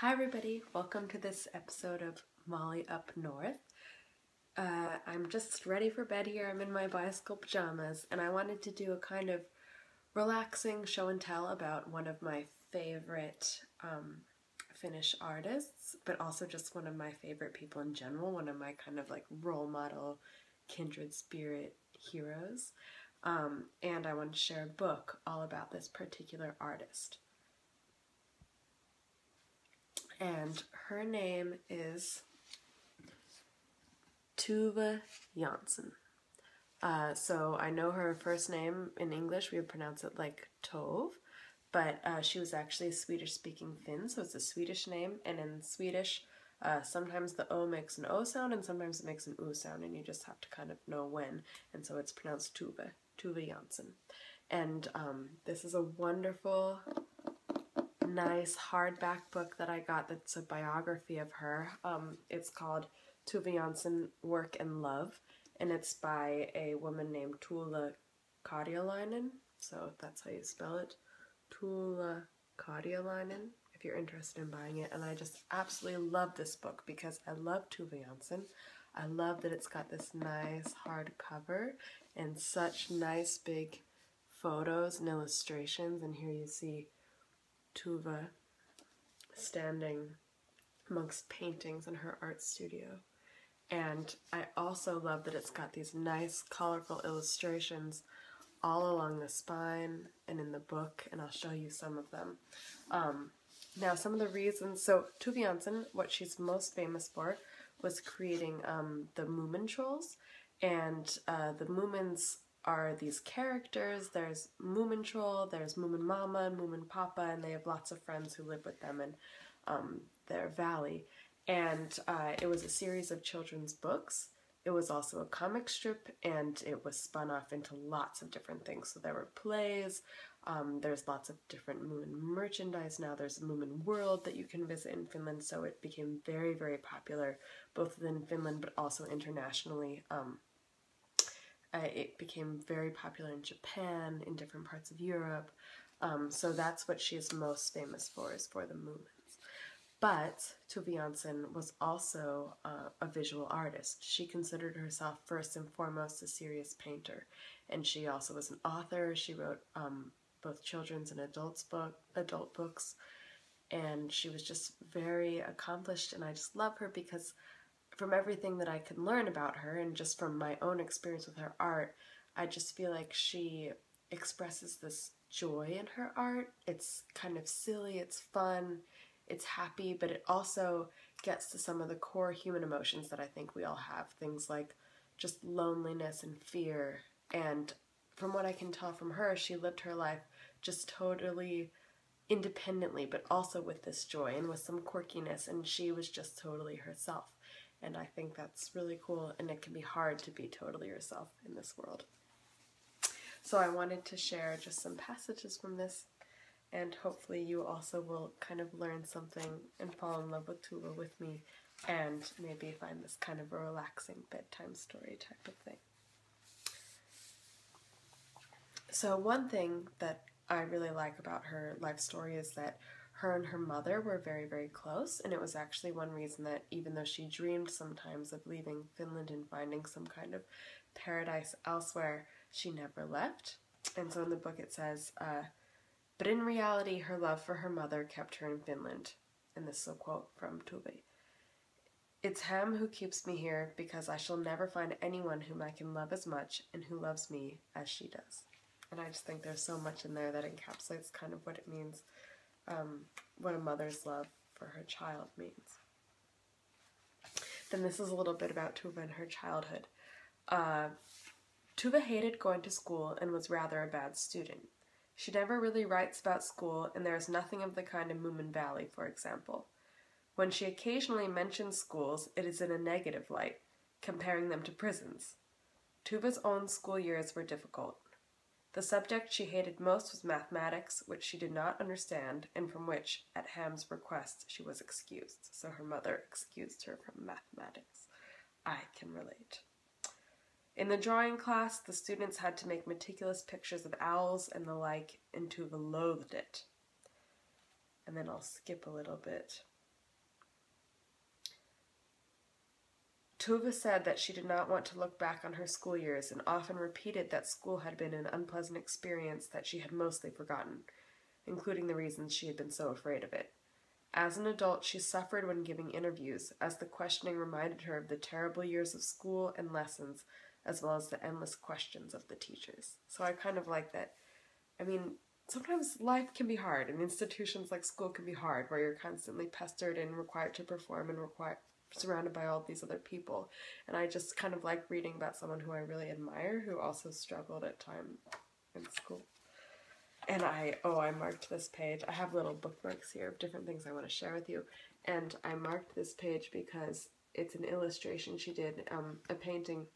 Hi everybody, welcome to this episode of Molly Up North. I'm just ready for bed here. I'm in my bicycle pajamas and I wanted to do a kind of relaxing show and tell about one of my favorite Finnish artists, but also just one of my favorite people in general, one of my kind of like role model, kindred spirit heroes. And I wanted to share a book all about this particular artist. And her name is Tove Jansson. So I know her first name in English, we would pronounce it like Tove, but she was actually a Swedish-speaking Finn, so it's a Swedish name, and in Swedish, sometimes the O makes an O sound, and sometimes it makes an U sound, and you just have to kind of know when, and so it's pronounced Tove Jansson. And this is a wonderful, nice hardback book that I got that's a biography of her. It's called Tove Jansson, Work and Love, and it's by a woman named Tuula Karjalainen, so that's how you spell it, Tuula Karjalainen, if you're interested in buying it. And I just absolutely love this book because I love Tove Jansson. I love that it's got this nice hardcover and such nice big photos and illustrations, and here you see Tove standing amongst paintings in her art studio. And I also love that it's got these nice colorful illustrations all along the spine and in the book, and I'll show you some of them. Now some of the reasons, so Tove Jansson, what she's most famous for was creating the MOOMINTROLls, and the Moomins are these characters. There's Moomintroll, there's Moomin Mama, Moomin Papa, and they have lots of friends who live with them in their valley. And it was a series of children's books. It was also a comic strip, and it was spun off into lots of different things. So there were plays, there's lots of different Moomin merchandise now, there's a Moomin World that you can visit in Finland, so it became very, very popular, both within Finland but also internationally. It became very popular in Japan, in different parts of Europe, so that's what she is most famous for, is for the Moomins. But Tove Jansson was also a visual artist. She considered herself first and foremost a serious painter, and she also was an author. She wrote both children's and adult books, and she was just very accomplished, and I just love her because from everything that I can learn about her and just from my own experience with her art, I just feel like she expresses this joy in her art. It's kind of silly, it's fun, it's happy, but it also gets to some of the core human emotions that I think we all have. Things like just loneliness and fear. And from what I can tell from her, she lived her life just totally independently, but also with this joy and with some quirkiness, and she was just totally herself. And I think that's really cool, and it can be hard to be totally yourself in this world. So I wanted to share just some passages from this, and hopefully you also will kind of learn something and fall in love with Tove with me, and maybe find this kind of a relaxing bedtime story type of thing. So one thing that I really like about her life story is that her and her mother were very, very close, and it was actually one reason that even though she dreamed sometimes of leaving Finland and finding some kind of paradise elsewhere, she never left. And so in the book it says, but in reality her love for her mother kept her in Finland. And this is a quote from Tove. It's him who keeps me here because I shall never find anyone whom I can love as much and who loves me as she does. And I just think there's so much in there that encapsulates kind of what it means, what a mother's love for her child means. Then this is a little bit about Tove and her childhood. Tove hated going to school and was rather a bad student. She never really writes about school, and there is nothing of the kind in Moomin Valley, for example. When she occasionally mentions schools, it is in a negative light, comparing them to prisons. Tove's own school years were difficult. The subject she hated most was mathematics, which she did not understand, and from which, at Ham's request, she was excused. So her mother excused her from mathematics. I can relate. In the drawing class, the students had to make meticulous pictures of owls and the like, and Tove loathed it. And then I'll skip a little bit. Tove said that she did not want to look back on her school years and often repeated that school had been an unpleasant experience that she had mostly forgotten, including the reasons she had been so afraid of it. As an adult, she suffered when giving interviews, as the questioning reminded her of the terrible years of school and lessons, as well as the endless questions of the teachers. So I kind of like that. I mean, sometimes life can be hard, and institutions like school can be hard, where you're constantly pestered and required to perform and surrounded by all these other people. And I just kind of like reading about someone who I really admire, who also struggled at time in school. And I marked this page. I have little bookmarks here of different things I want to share with you. And I marked this page because it's an illustration she did, a painting.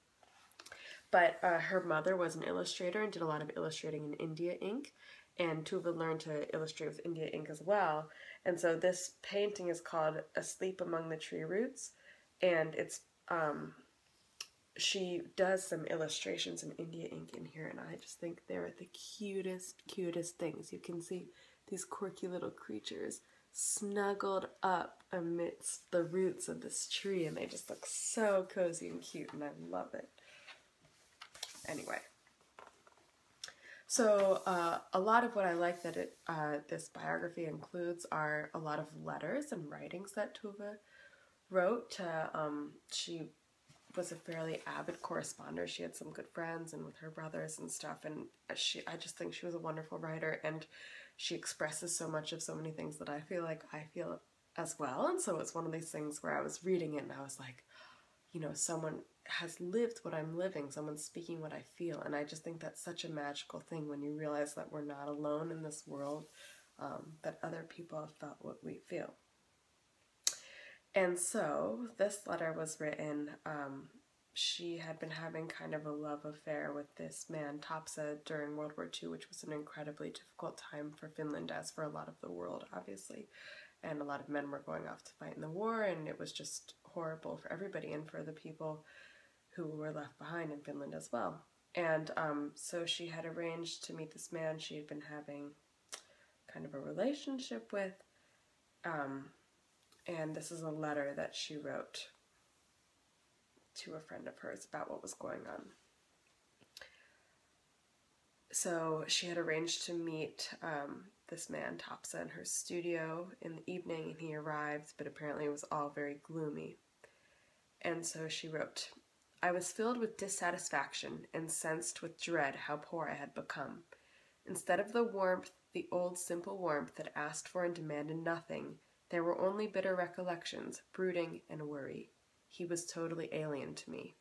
But her mother was an illustrator and did a lot of illustrating in India ink. And Tove learned to illustrate with India ink as well. And so this painting is called Asleep Among the Tree Roots. And it's, she does some illustrations in India ink in here. And I just think they're the cutest things. You can see these quirky little creatures snuggled up amidst the roots of this tree. And they just look so cozy and cute. And I love it. Anyway. So a lot of what I like that this biography includes are a lot of letters and writings that Tove wrote. She was a fairly avid corresponder. She had some good friends and with her brothers and stuff, and I just think she was a wonderful writer, and she expresses so much of so many things that I feel like I feel as well. And so it's one of these things where I was reading it and I was like, you know, someone has lived what I'm living, someone's speaking what I feel, and I just think that's such a magical thing when you realize that we're not alone in this world, that other people have felt what we feel. And so this letter was written, she had been having kind of a love affair with this man, Topsa, during World War II, which was an incredibly difficult time for Finland, as for a lot of the world, obviously. And a lot of men were going off to fight in the war, and it was just horrible for everybody and for the people who were left behind in Finland as well. And so she had arranged to meet this man she had been having kind of a relationship with. And this is a letter that she wrote to a friend of hers about what was going on. So she had arranged to meet this man, Topsa, in her studio in the evening, and he arrived, but apparently it was all very gloomy. And so she wrote, I was filled with dissatisfaction and sensed with dread how poor I had become. Instead of the warmth, the old simple warmth that asked for and demanded nothing, there were only bitter recollections, brooding, and worry. He was totally alien to me.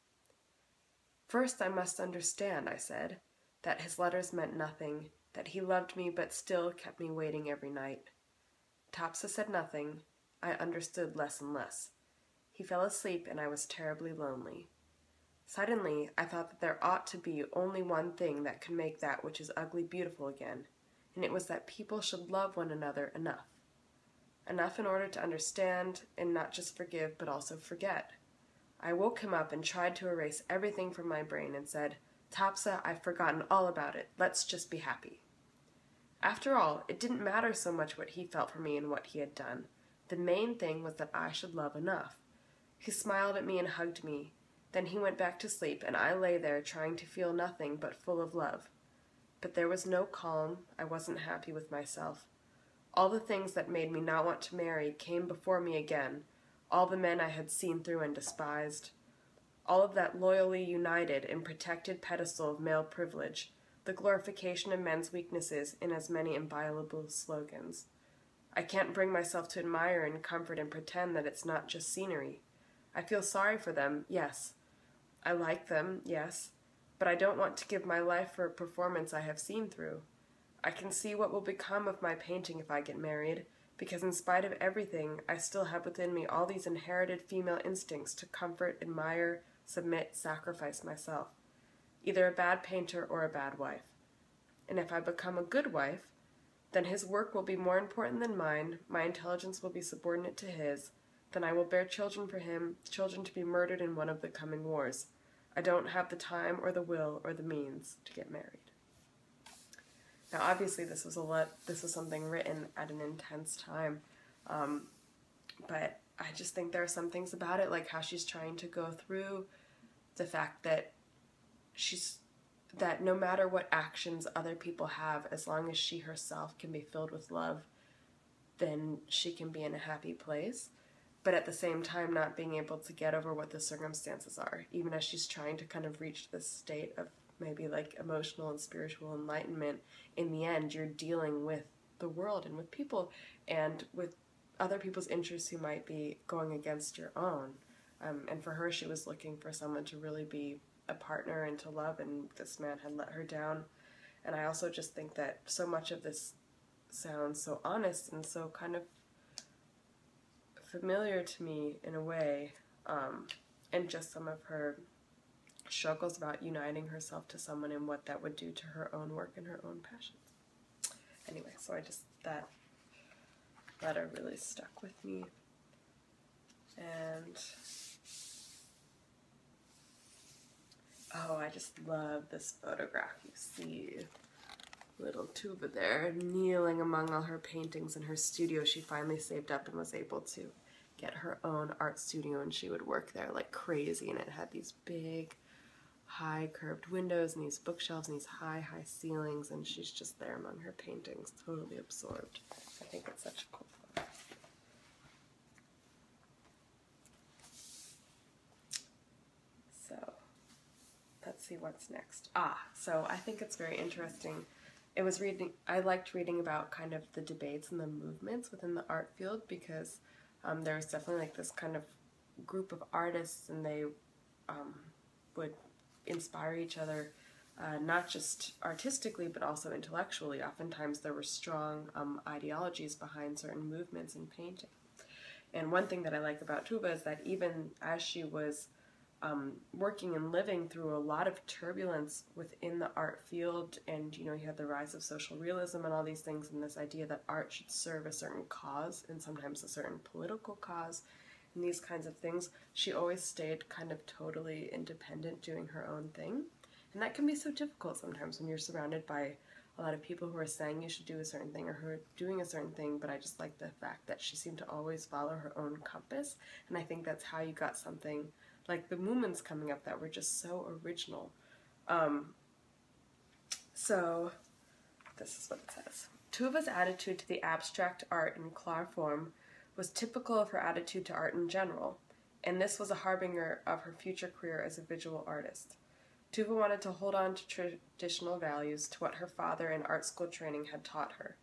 First, I must understand, I said, that his letters meant nothing, that he loved me but still kept me waiting every night. Topsa said nothing. I understood less and less. He fell asleep and I was terribly lonely. Suddenly, I thought that there ought to be only one thing that could make that which is ugly beautiful again, and it was that people should love one another enough. Enough in order to understand and not just forgive but also forget. I woke him up and tried to erase everything from my brain and said, Topsa, I've forgotten all about it. Let's just be happy. After all, it didn't matter so much what he felt for me and what he had done. The main thing was that I should love enough. He smiled at me and hugged me. Then he went back to sleep, and I lay there trying to feel nothing but full of love. But there was no calm. I wasn't happy with myself. All the things that made me not want to marry came before me again, all the men I had seen through and despised. All of that loyally united and protected pedestal of male privilege, the glorification of men's weaknesses in as many inviolable slogans. I can't bring myself to admire and comfort and pretend that it's not just scenery. I feel sorry for them, yes. I like them, yes. But I don't want to give my life for a performance I have seen through. I can see what will become of my painting if I get married, because in spite of everything, I still have within me all these inherited female instincts to comfort, admire, submit, sacrifice myself. Either a bad painter or a bad wife. And if I become a good wife, then his work will be more important than mine, my intelligence will be subordinate to his, then I will bear children for him, children to be murdered in one of the coming wars. I don't have the time or the will or the means to get married. Now, obviously, this was something written at an intense time But I just think there are some things about it, like how she's trying to go through the fact that that no matter what actions other people have, as long as she herself can be filled with love, then she can be in a happy place. But at the same time, not being able to get over what the circumstances are, even as she's trying to kind of reach this state of maybe like emotional and spiritual enlightenment. In the end, you're dealing with the world and with people and with other people's interests who might be going against your own. And for her, she was looking for someone to really be a partner and to love, and this man had let her down. And I also just think that so much of this sounds so honest and so kind of familiar to me in a way, and just some of her struggles about uniting herself to someone and what that would do to her own work and her own passions. Anyway, so that letter really stuck with me. And oh, I just love this photograph. You see little Tove there, kneeling among all her paintings in her studio. She finally saved up and was able to get her own art studio, and she would work there like crazy, and it had these big, high curved windows and these bookshelves and these high ceilings, and she's just there among her paintings, totally absorbed. I think it's such a cool photo. So, let's see what's next. So I think it's very interesting. I liked reading about kind of the debates and the movements within the art field, because there's definitely like this kind of group of artists, and they would inspire each other, not just artistically but also intellectually. Oftentimes there were strong ideologies behind certain movements in painting. And one thing that I like about Tove is that even as she was working and living through a lot of turbulence within the art field, and you had the rise of social realism and all these things, and this idea that art should serve a certain cause, and sometimes a certain political cause, and these kinds of things, she always stayed kind of totally independent, doing her own thing. And that can be so difficult sometimes when you're surrounded by a lot of people who are saying you should do a certain thing or who are doing a certain thing, but I just like the fact that she seemed to always follow her own compass, and I think that's how you got something like the movements coming up that were just so original. So this is what it says. Tove's attitude to the abstract art in clar form was typical of her attitude to art in general, and this was a harbinger of her future career as a visual artist. Tove wanted to hold on to traditional values, to what her father and art school training had taught her.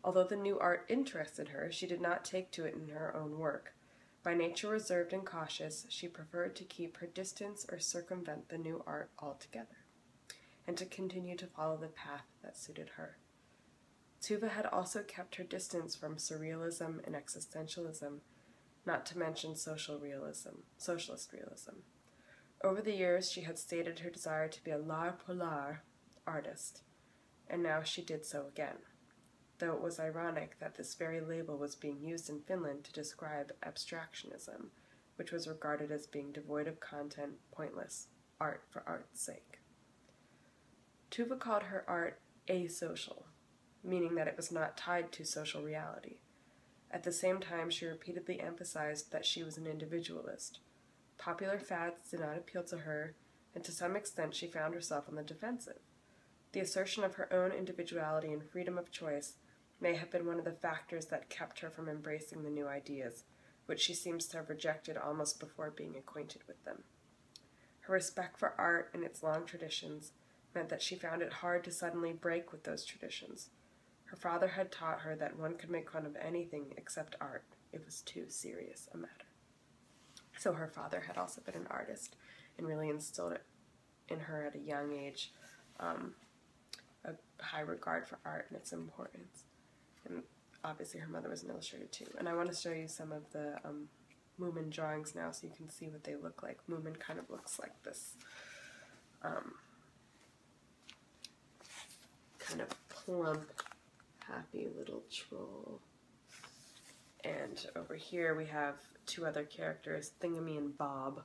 Although the new art interested her, she did not take to it in her own work. By nature reserved and cautious, she preferred to keep her distance or circumvent the new art altogether, and to continue to follow the path that suited her. Tove had also kept her distance from surrealism and existentialism, not to mention socialist realism. Over the years, she had stated her desire to be a l'art pour l'art artist, and now she did so again, though it was ironic that this very label was being used in Finland to describe abstractionism, which was regarded as being devoid of content, pointless, art for art's sake. Tove called her art asocial, meaning that it was not tied to social reality. At the same time, she repeatedly emphasized that she was an individualist. Popular fads did not appeal to her, and to some extent she found herself on the defensive. The assertion of her own individuality and freedom of choice may have been one of the factors that kept her from embracing the new ideas, which she seems to have rejected almost before being acquainted with them. Her respect for art and its long traditions meant that she found it hard to suddenly break with those traditions. Her father had taught her that one could make fun of anything except art. It was too serious a matter. So her father had also been an artist and really instilled it in her at a young age, a high regard for art and its importance. And obviously her mother was an illustrator too. And I want to show you some of the Moomin drawings now so you can see what they look like. Moomin kind of looks like this kind of plump, happy little troll. And over here we have two other characters, Thingamy and Bob.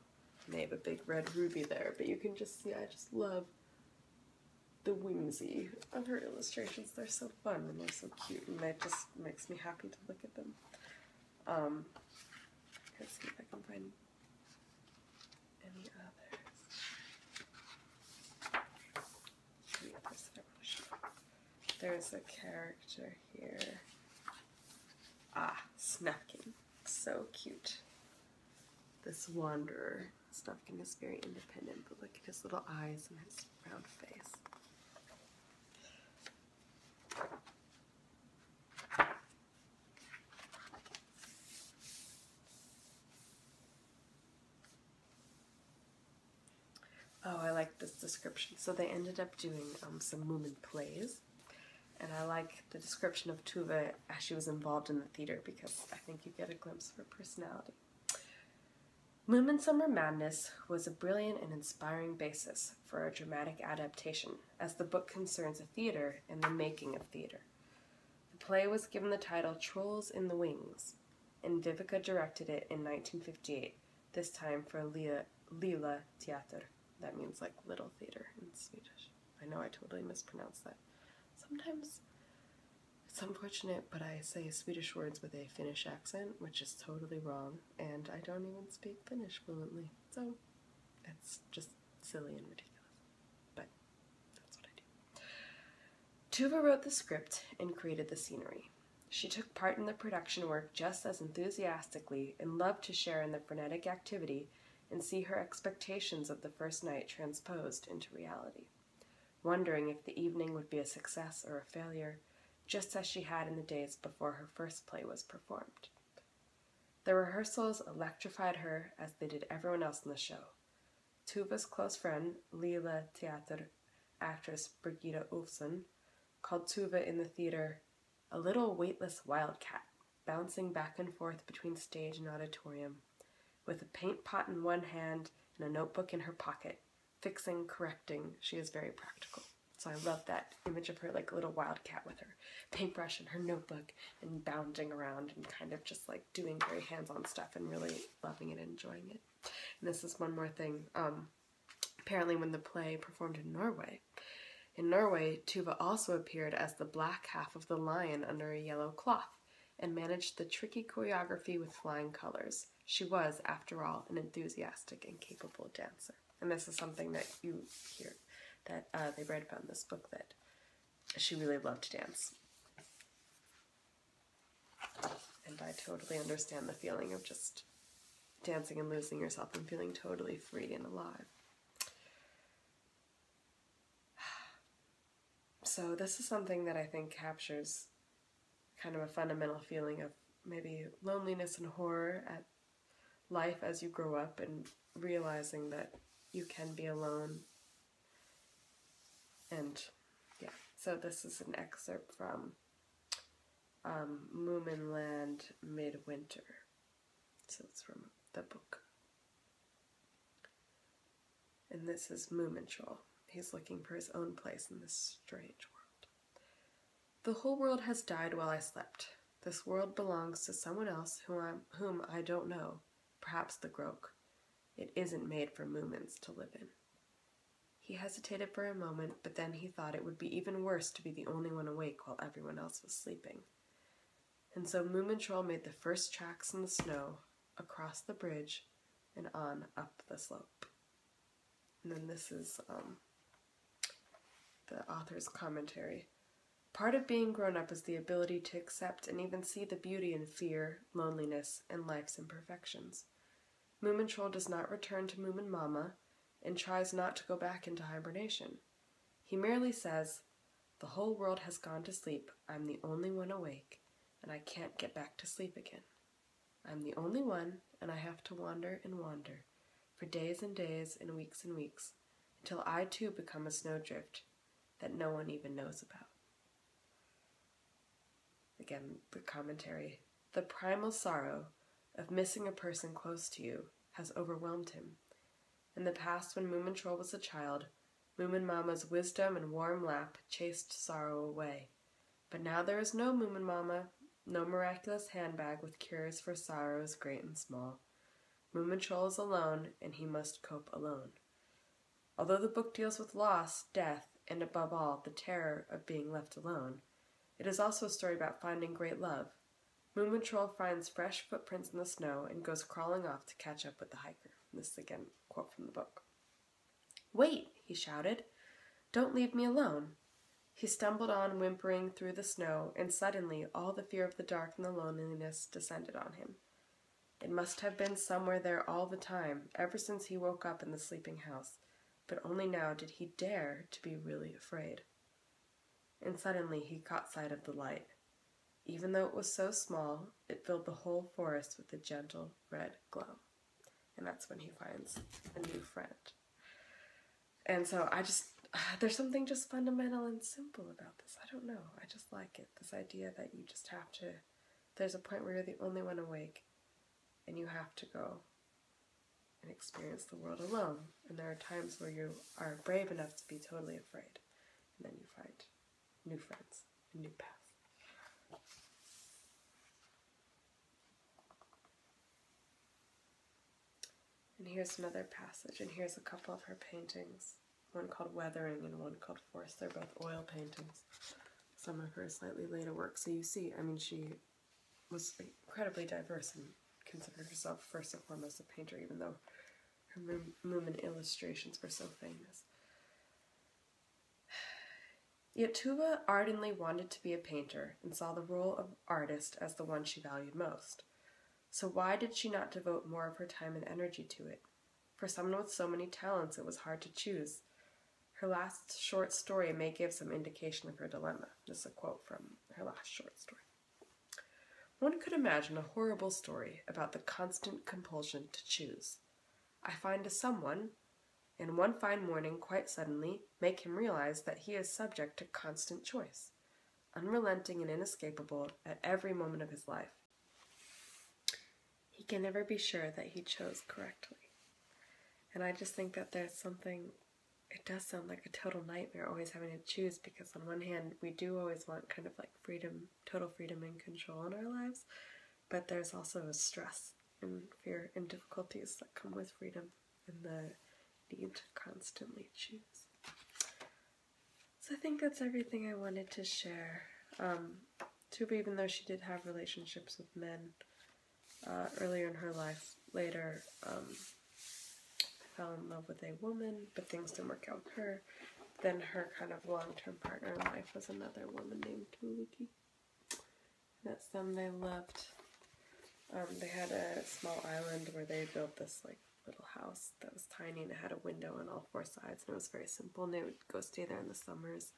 And they have a big red ruby there, but you can just see I just love the whimsy of her illustrations. They're so fun and they're so cute, and it just makes me happy to look at them. Let's see if I can find any others. Any others that I want to show. There's a character here. Snufkin. So cute. This wanderer. Snufkin is very independent, but look at his little eyes and his round face. Oh, I like this description. So they ended up doing some Moomin plays, and I like the description of Tove as she was involved in the theater because I think you get a glimpse of her personality. Moomin Summer Madness was a brilliant and inspiring basis for a dramatic adaptation, as the book concerns a theater and the making of theater. The play was given the title Trolls in the Wings, and Vivica directed it in 1958, this time for Lilla Teater. That means like little theater in Swedish. I know I totally mispronounced that. Sometimes it's unfortunate, but I say Swedish words with a Finnish accent, which is totally wrong, and I don't even speak Finnish fluently, so it's just silly and ridiculous. But that's what I do. Tove wrote the script and created the scenery. She took part in the production work just as enthusiastically and loved to share in the frenetic activity and see her expectations of the first night transposed into reality, wondering if the evening would be a success or a failure, just as she had in the days before her first play was performed. The rehearsals electrified her as they did everyone else in the show. Tove's close friend, Lilla Teater actress Birgitta Ulfsson, called Tove in the theater a little weightless wildcat, bouncing back and forth between stage and auditorium, with a paint pot in one hand and a notebook in her pocket, fixing, correcting. She is very practical. So I love that image of her like a little wildcat with her paintbrush and her notebook and bounding around and kind of just like doing very hands-on stuff and really loving it and enjoying it. And this is one more thing. Apparently when the play performed in Norway, Tove also appeared as the black half of the lion under a yellow cloth and managed the tricky choreography with flying colors. She was, after all, an enthusiastic and capable dancer. And this is something that you hear, that they write about in this book, that she really loved to dance. And I totally understand the feeling of just dancing and losing yourself and feeling totally free and alive. So this is something that I think captures kind of a fundamental feeling of maybe loneliness and horror at life as you grow up and realizing that you can be alone. And yeah, so this is an excerpt from Moominland Midwinter. So it's from the book. And this is Moomintroll. He's looking for his own place in this strange world. The whole world has died while I slept. This world belongs to someone else whom I don't know, perhaps the Groke. It isn't made for Moomins to live in. He hesitated for a moment, but then he thought it would be even worse to be the only one awake while everyone else was sleeping. And so Moomintroll made the first tracks in the snow, across the bridge, and on up the slope. And then this is the author's commentary. Part of being grown up is the ability to accept and even see the beauty in fear, loneliness, and life's imperfections. Moomintroll does not return to Moomin Mama and tries not to go back into hibernation. He merely says, "The whole world has gone to sleep. I'm the only one awake, and I can't get back to sleep again. I'm the only one, and I have to wander and wander, for days and days and weeks, until I too become a snowdrift that no one even knows about." Again, the commentary. The primal sorrow of missing a person close to you has overwhelmed him. In the past, when Moomintroll was a child, Moomin Mama's wisdom and warm lap chased sorrow away. But now there is no Moomin Mama, no miraculous handbag with cures for sorrows great and small. Moomintroll is alone, and he must cope alone. Although the book deals with loss, death, and above all, the terror of being left alone, it is also a story about finding great love, Moomintroll finds fresh footprints in the snow and goes crawling off to catch up with the hiker. This is again a quote from the book. "Wait," he shouted. "Don't leave me alone." He stumbled on, whimpering through the snow, and suddenly all the fear of the dark and the loneliness descended on him. It must have been somewhere there all the time, ever since he woke up in the sleeping house, but only now did he dare to be really afraid. And suddenly he caught sight of the light. Even though it was so small, it filled the whole forest with a gentle red glow. And that's when he finds a new friend. And so there's something just fundamental and simple about this. I don't know. I just like it. This idea that you just have to, there's a point where you're the only one awake and you have to go and experience the world alone. And there are times where you are brave enough to be totally afraid. And then you find new friends, a new path. And here's another passage, and here's a couple of her paintings. One called Weathering and one called Forest. They're both oil paintings. Some of her slightly later work. So you see, I mean, she was incredibly diverse and considered herself first and foremost a painter, even though her Moomin illustrations were so famous. Yet Tove ardently wanted to be a painter and saw the role of artist as the one she valued most. So why did she not devote more of her time and energy to it? For someone with so many talents, it was hard to choose. Her last short story may give some indication of her dilemma. This is a quote from her last short story. "One could imagine a horrible story about the constant compulsion to choose. I find a someone, and one fine morning, quite suddenly, make him realize that he is subject to constant choice, unrelenting and inescapable at every moment of his life. He can never be sure that he chose correctly." And I just think that there's something, it does sound like a total nightmare always having to choose, because on one hand we do always want kind of like freedom, total freedom and control in our lives, but there's also a stress and fear and difficulties that come with freedom and the need to constantly choose. So I think that's everything I wanted to share. Tove, even though she did have relationships with men earlier in her life, later fell in love with a woman, but things didn't work out with her. Then her kind of long-term partner in life was another woman named Tove. That's them they loved. They had a small island where they built this like little house that was tiny and it had a window on all four sides, and it was very simple, and they would go stay there in the summers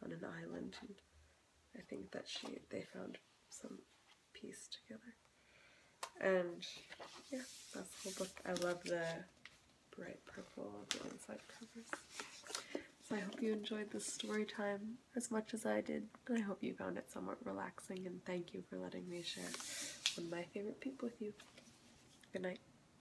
on an island, and I think that they found some peace together. And yeah, that's the whole book. I love the bright purple of the inside covers. So I hope you enjoyed this story time as much as I did. I hope you found it somewhat relaxing, and thank you for letting me share one of my favorite people with you. Good night.